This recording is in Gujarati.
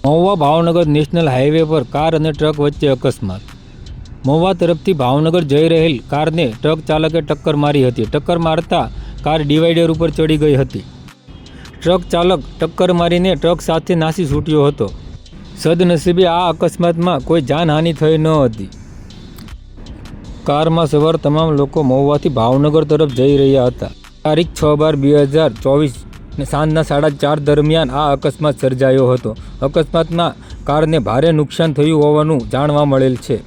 મહુવા ભાવનગર નેશનલ હાઈવે પર કાર અને ટ્રક વચ્ચે અકસ્માત। મહુવા તરફથી ભાવનગર જઈ રહેલ કારને ટ્રક ચાલકે ટક્કર મારી હતી। ટક્કર મારતા કાર ડિવાઈડર ઉપર ચડી ગઈ હતી। ટ્રક ચાલક ટક્કર મારીને ટ્રક સાથે નાસી છૂટ્યો હતો। સદનસીબે આ અકસ્માતમાં કોઈ જાનહાનિ થઈ ન હતી। કારમાં સવાર તમામ લોકો મહુવાથી ભાવનગર તરફ જઈ રહ્યા હતા। તારીખ 6/12/2024 સાંજના 4:30 દરમિયાન આ અકસ્માત સર્જાયો હતો। અકસ્માતમાં કારને ભારે નુકસાન થયું હોવાનું જાણવા મળેલ છે।